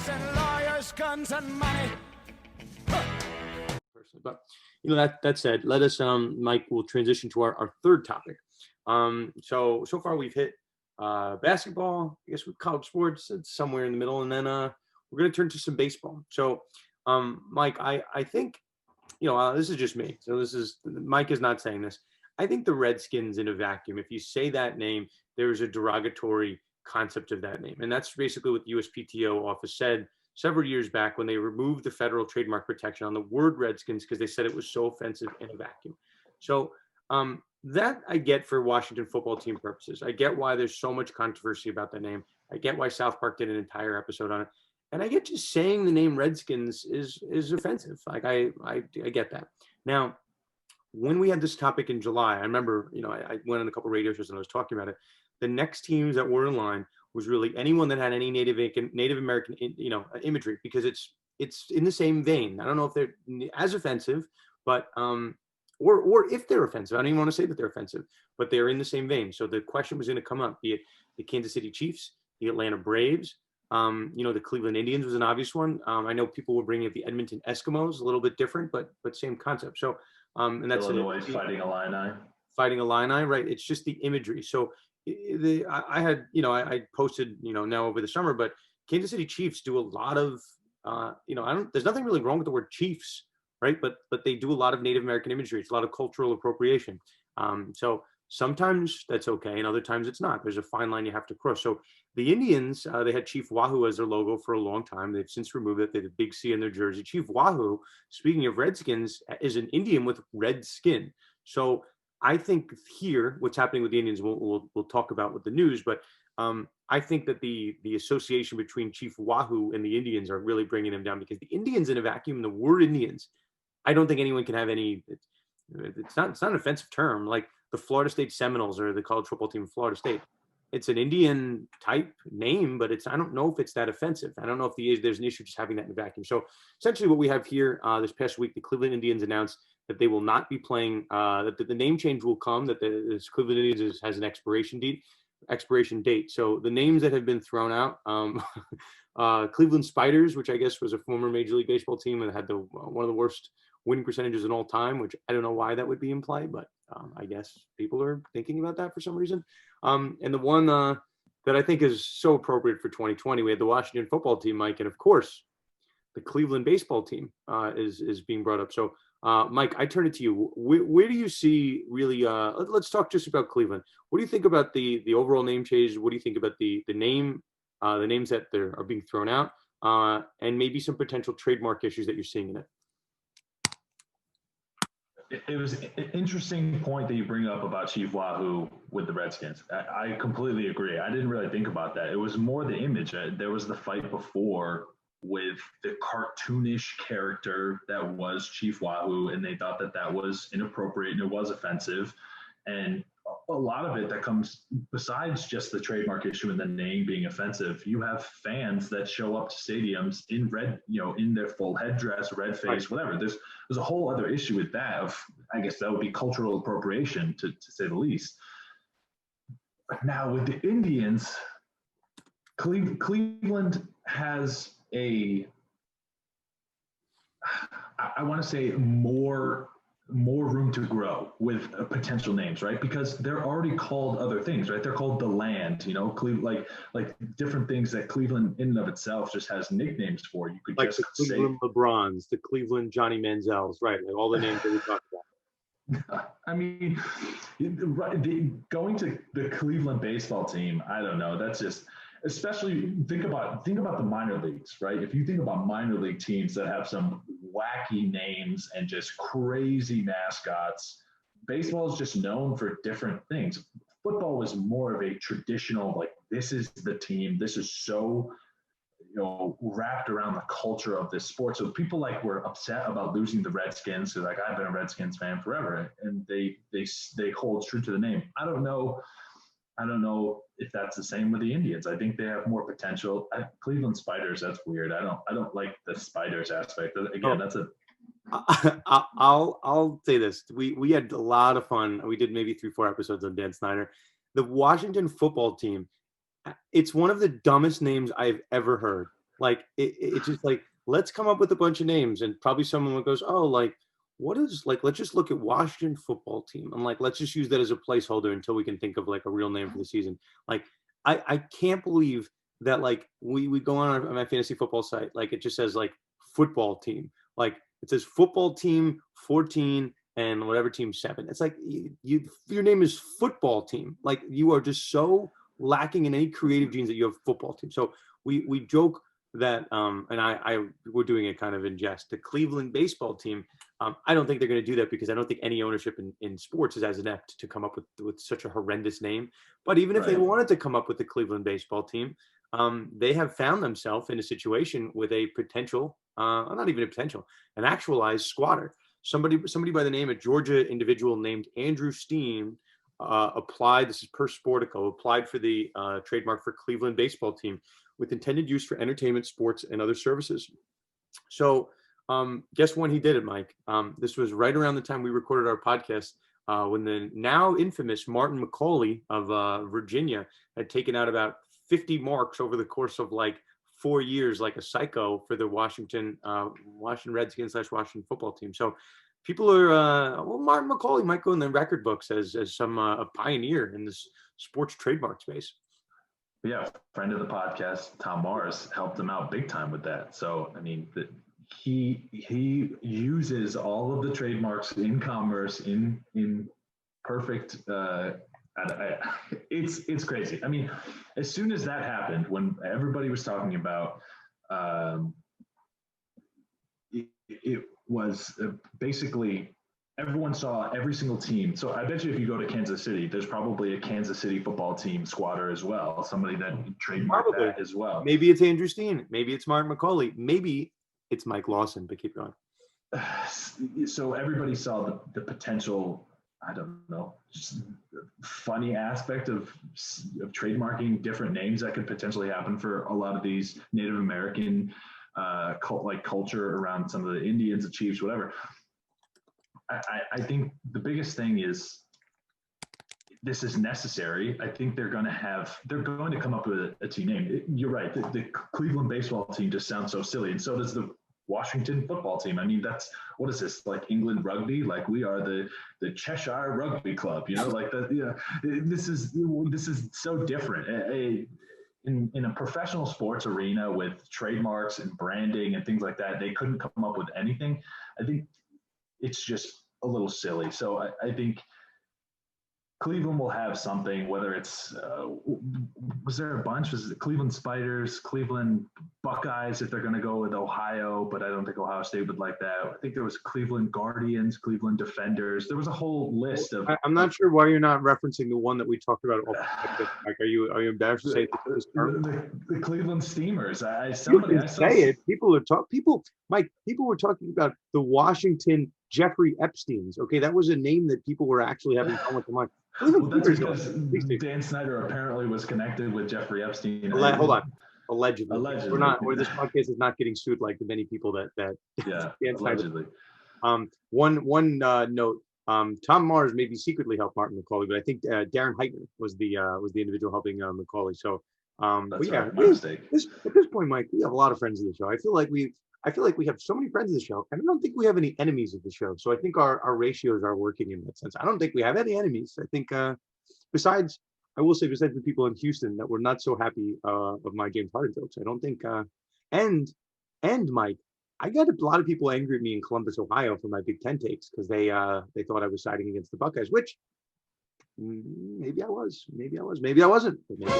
and lawyers, guns and money. But that said, let us Mike, we'll transition to our third topic. So far we've hit basketball, I guess with college sports, it's somewhere in the middle, and then we're going to turn to some baseball. So Mike, I think, this is just me, so Mike is not saying this. I think the Redskins in a vacuum, if you say that name, there is a derogatory concept of that name, and that's basically what the USPTO office said several years back when they removed the federal trademark protection on the word Redskins because they said it was so offensive in a vacuum. So that I get for Washington football team purposes. I get why there's so much controversy about the name. I get why South Park did an entire episode on it. And I get just saying the name Redskins is offensive. Like I get that. Now, when we had this topic in July, I remember, I went on a couple of radio shows and I was talking about it. The next teams that were in line was really anyone that had any Native American, imagery, because it's in the same vein. I don't know if they're as offensive, but or if they're offensive. I don't even want to say that they're offensive, but they're in the same vein. So the question was going to come up, be it the Kansas City Chiefs, the Atlanta Braves, the Cleveland Indians was an obvious one. I know people were bringing up the Edmonton Eskimos, a little bit different, but same concept. So and that's Illinois fighting Illini, right? It's just the imagery. So I had, I posted, now over the summer, but Kansas City Chiefs do a lot of, there's nothing really wrong with the word Chiefs, right? But they do a lot of Native American imagery. It's a lot of cultural appropriation. So sometimes that's okay, and other times it's not. There's a fine line you have to cross. So the Indians, they had Chief Wahoo as their logo for a long time. They've since removed it. They had a big C in their jersey. Chief Wahoo, speaking of Redskins, is an Indian with red skin. So I think here, what's happening with the Indians, we'll talk about with the news, but I think that the association between Chief Wahoo and the Indians are really bringing them down, because the Indians in a vacuum, the word Indians, I don't think anyone can have any. It's not an offensive term. Like the Florida State Seminoles or the college football team of Florida State, it's an Indian type name, but I don't know if it's that offensive. I don't know if there's an issue just having that in a vacuum. So essentially what we have here this past week, the Cleveland Indians announced that they will not be playing, that the name change will come, that the Cleveland Indians has an expiration date. So the names that have been thrown out, Cleveland Spiders, which I guess was a former Major League Baseball team and had one of the worst winning percentages in all time, which I don't know why that would be in play, but I guess people are thinking about that for some reason. And the one that I think is so appropriate for 2020, we had the Washington football team, Mike, and of course, the Cleveland baseball team is being brought up. So Mike, I turn it to you. Where do you see really, let's talk just about Cleveland. What do you think about the overall name change? What do you think about the names that are being thrown out, and maybe some potential trademark issues that you're seeing in it? It was an interesting point that you bring up about Chief Wahoo with the Redskins. I completely agree. I didn't really think about that. It was more the image. There was the fight before with the cartoonish character that was Chief Wahoo, and they thought that was inappropriate and it was offensive. And a lot of it that comes besides just the trademark issue and the name being offensive, you have fans that show up to stadiums in red, in their full headdress, red face, whatever. There's a whole other issue with that of, I guess that would be cultural appropriation to say the least. Now with the Indians, Cleveland has I want to say more room to grow with potential names, right? Because they're already called other things, right? They're called the land, Cleveland, like different things that Cleveland in and of itself just has nicknames for. You could like just the Cleveland LeBrons, the Cleveland Johnny Manziels, right? Like all the names that we talked about. I mean, going to the Cleveland baseball team, I don't know. That's just, especially think about the minor leagues, right? If you think about minor league teams that have some wacky names and just crazy mascots, baseball is just known for different things. Football was more of a traditional, like, this is the team. This is so, wrapped around the culture of this sport. So people were upset about losing the Redskins. So I've been a Redskins fan forever, and they hold true to the name. I don't know if that's the same with the Indians. I think they have more potential. Cleveland Spiders, that's weird. I don't like the Spiders aspect. Again, that's a. I'll say this. We had a lot of fun. We did maybe 3-4 episodes on Dan Snyder. The Washington football team. It's one of the dumbest names I've ever heard. Like it's just like, let's come up with a bunch of names, and probably someone goes, oh, like what is, like, let's just look at Washington football team, and like let's just use that as a placeholder until we can think of like a real name for the season. Like I can't believe that like we go on my fantasy football site, like it just says like football team, like it says football team 14 and whatever team 7. It's like your name is football team. Like you are just so lacking in any creative genes that you have football team. So we joke that and I we're doing it kind of in jest. The Cleveland baseball team, I don't think they're going to do that, because I don't think any ownership in sports is as inept to come up with such a horrendous name. But even if they wanted to come up with the Cleveland baseball team, they have found themselves in a situation with a potential, not even a potential, an actualized squatter. Somebody by the name of Georgia individual named Andrew Steen applied. This is per Sportico, applied for the trademark for Cleveland baseball team with intended use for entertainment, sports, and other services. So guess when he did it, Mike? This was right around the time we recorded our podcast, when the now infamous Martin McCauley of Virginia had taken out about 50 marks over the course of like 4 years, like a psycho, for the Washington Redskins / Washington football team. So people are, well, Martin McCauley might go in the record books as some a pioneer in this sports trademark space. Yeah, friend of the podcast, Tom Mars, helped him out big time with that. So, I mean, he uses all of the trademarks in commerce in perfect. It's crazy. I mean, as soon as that happened, when everybody was talking about, it was basically everyone saw every single team. So I bet you if you go to Kansas City, there's probably a Kansas City football team squatter as well. Somebody that trademarked that as well. Maybe it's Andrew Steen. Maybe it's Martin McCauley. Maybe it's Mike Lawson, but keep going. So everybody saw the potential, I don't know, just funny aspect of trademarking different names that could potentially happen for a lot of these Native American culture around some of the Indians, the Chiefs, whatever. I think the biggest thing is this is necessary. I think they're going to come up with a team name. You're right. The Cleveland baseball team just sounds so silly. And so does the Washington football team. I mean, what is this, like England rugby? Like we are the Cheshire Rugby Club, like that. Yeah, this is so different. In a professional sports arena with trademarks and branding and things like that, they couldn't come up with anything. I think it's just a little silly. So I think Cleveland will have something, whether it's, was there a bunch? Was it Cleveland Spiders, Cleveland Buckeyes, if they're going to go with Ohio, but I don't think Ohio State would like that. I think there was Cleveland Guardians, Cleveland Defenders. There was a whole list of. I'm not sure why you're not referencing the one that we talked about. Like, are you embarrassed to say the Cleveland Steamers? People were talking about the Washington Jeffrey Epsteins. Okay, that was a name that people were actually having fun with. Like, well, that's because Dan Snyder apparently was connected with Jeffrey Epstein. Hold on. Allegedly. We're not. Or this podcast is not getting sued like the many people that. Yeah. Allegedly. One note. Tom Mars maybe secretly helped Martin McCauley, but I think Darren Heitner was the individual helping McCauley. So, that's yeah, right, my mistake. At this point, Mike, we have a lot of friends of the show. I feel like we have so many friends of the show, and I don't think we have any enemies of the show. So I think our ratios are working in that sense. I don't think we have any enemies. I think besides the people in Houston that were not so happy of my James Harden jokes, I don't think and Mike, I got a lot of people angry at me in Columbus, Ohio for my Big Ten takes because they thought I was siding against the Buckeyes, which maybe I was, maybe I wasn't. But maybe.